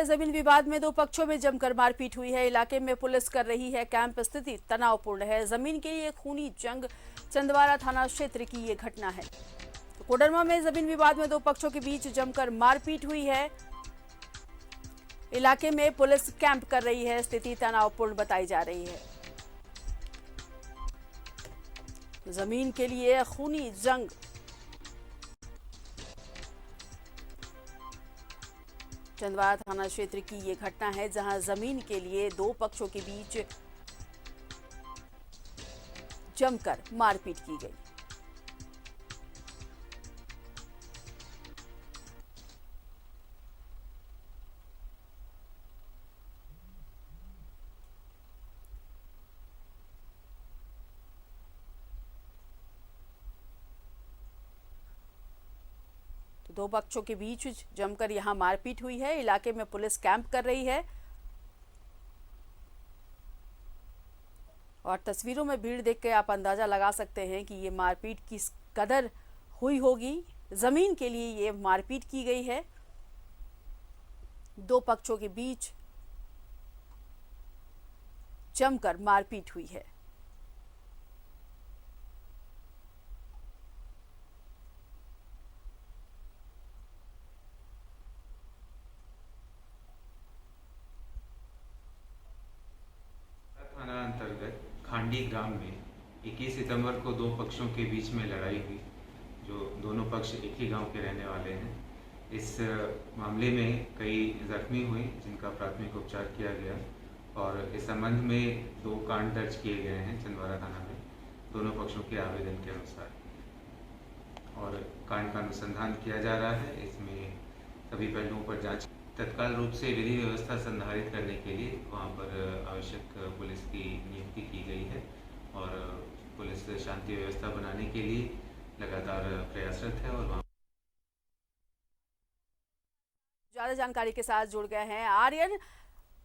जमीन विवाद में दो पक्षों में जमकर मारपीट हुई है। इलाके में पुलिस कर रही है कैंप। स्थिति तनावपूर्ण है। जमीन के लिए खूनी जंग। चंदवारा थाना क्षेत्र की ये घटना है। तो कोडरमा में जमीन विवाद में दो पक्षों के बीच जमकर मारपीट हुई है। इलाके में पुलिस कैंप कर रही है। स्थिति तनावपूर्ण बताई जा रही है। जमीन के लिए खूनी जंग। चंदवारा थाना क्षेत्र की ये घटना है, जहां जमीन के लिए दो पक्षों के बीच जमकर मारपीट की गई। तो दो पक्षों के बीच जमकर यहां मारपीट हुई है। इलाके में पुलिस कैंप कर रही है और तस्वीरों में भीड़ देख के आप अंदाजा लगा सकते हैं कि ये मारपीट किस कदर हुई होगी। जमीन के लिए ये मारपीट की गई है। दो पक्षों के बीच जमकर मारपीट हुई है। थाना अंतर्गत खांडी ग्राम में 21 सितंबर को दो पक्षों के बीच में लड़ाई हुई, जो दोनों पक्ष एक ही गांव के रहने वाले हैं। इस मामले में कई जख्मी हुए, जिनका प्राथमिक उपचार किया गया और इस संबंध में दो कांड दर्ज किए गए हैं चंदवारा थाना में, दोनों पक्षों के आवेदन के अनुसार, और कांड का अनुसंधान किया जा रहा है। इसमें सभी पहलुओं पर जांच तत्काल रूप से विधि व्यवस्था संधारित करने के लिए वहां पर आवश्यक पुलिस की नियुक्ति की गई है और पुलिस शांति व्यवस्था बनाने के लिए लगातार प्रयासरत है। और ज्यादा जानकारी के साथ जुड़ गए हैं आर्यन।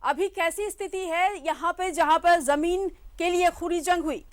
अभी कैसी स्थिति है यहाँ पे, जहाँ पर जमीन के लिए खूनी जंग हुई?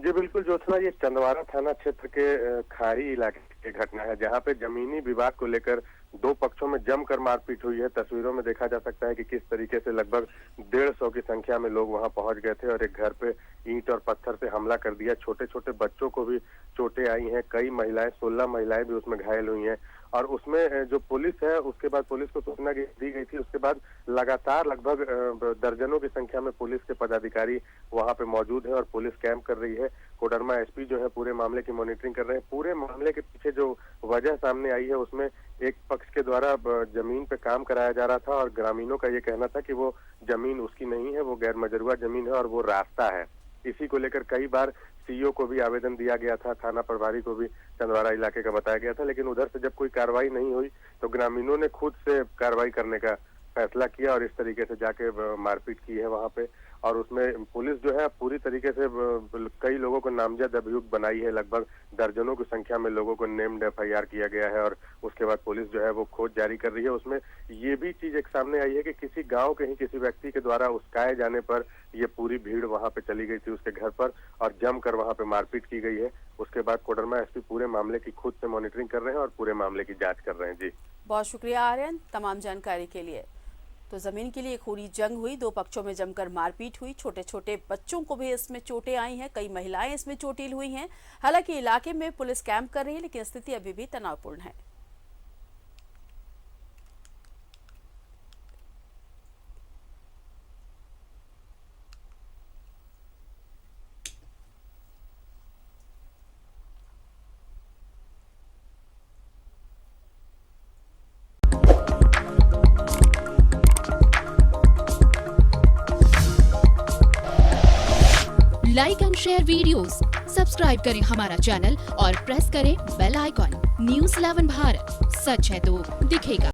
जी बिल्कुल ज्योत्सना, ये चंदवारा थाना क्षेत्र के खारी इलाके की घटना है, जहां पे जमीनी विवाद को लेकर दो पक्षों में जमकर मारपीट हुई है। तस्वीरों में देखा जा सकता है कि किस तरीके से लगभग 150 की संख्या में लोग वहां पहुंच गए थे और एक घर पे ईंट और पत्थर से हमला कर दिया। छोटे छोटे बच्चों को भी चोटें आई हैं। कई महिलाएं, 16 महिलाएं भी उसमें घायल हुई हैं। और उसमें जो पुलिस है, उसके बाद पुलिस को सूचना दी गई थी। उसके बाद लगातार लगभग दर्जनों की संख्या में पुलिस के पदाधिकारी वहां पे मौजूद है और पुलिस कैंप कर रही है। कोडरमा एसपी जो है पूरे मामले की मॉनिटरिंग कर रहे हैं। पूरे मामले के पीछे जो वजह सामने आई है, उसमें एक पक्ष के द्वारा जमीन पे काम कराया जा रहा था और ग्रामीणों का ये कहना था कि वो जमीन उसकी नहीं है, वो गैर मजरूआ जमीन है और वो रास्ता है। इसी को लेकर कई बार सीईओ को भी आवेदन दिया गया था, थाना प्रभारी को भी चंदवारा इलाके का बताया गया था, लेकिन उधर से जब कोई कार्रवाई नहीं हुई तो ग्रामीणों ने खुद से कार्रवाई करने का फैसला किया और इस तरीके से जाके मारपीट की है वहां पे। और उसमें पुलिस जो है पूरी तरीके से कई लोगों को नामजद अभियुक्त बनाई है। लगभग दर्जनों की संख्या में लोगों को नेम्ड FIR किया गया है और उसके बाद पुलिस जो है वो खोज जारी कर रही है। उसमें ये भी चीज एक सामने आई है कि किसी गांव के ही किसी व्यक्ति के द्वारा उस्काए जाने पर ये पूरी भीड़ वहां पे चली गई थी उसके घर पर और जमकर वहां पे मारपीट की गई है। उसके बाद कोडरमा एसपी पूरे मामले की खुद से मॉनिटरिंग कर रहे हैं और पूरे मामले की जाँच कर रहे हैं। जी बहुत शुक्रिया आर्यन तमाम जानकारी के लिए। तो जमीन के लिए खूनी जंग हुई, दो पक्षों में जमकर मारपीट हुई। छोटे छोटे बच्चों को भी इसमें चोटें आई हैं, कई महिलाएं इसमें चोटिल हुई हैं। हालांकि इलाके में पुलिस कैंप कर रही है, लेकिन स्थिति अभी भी तनावपूर्ण है। Like and share videos, subscribe करें हमारा चैनल और प्रेस करें बेल आइकॉन। News 11 भारत, सच है तो दिखेगा।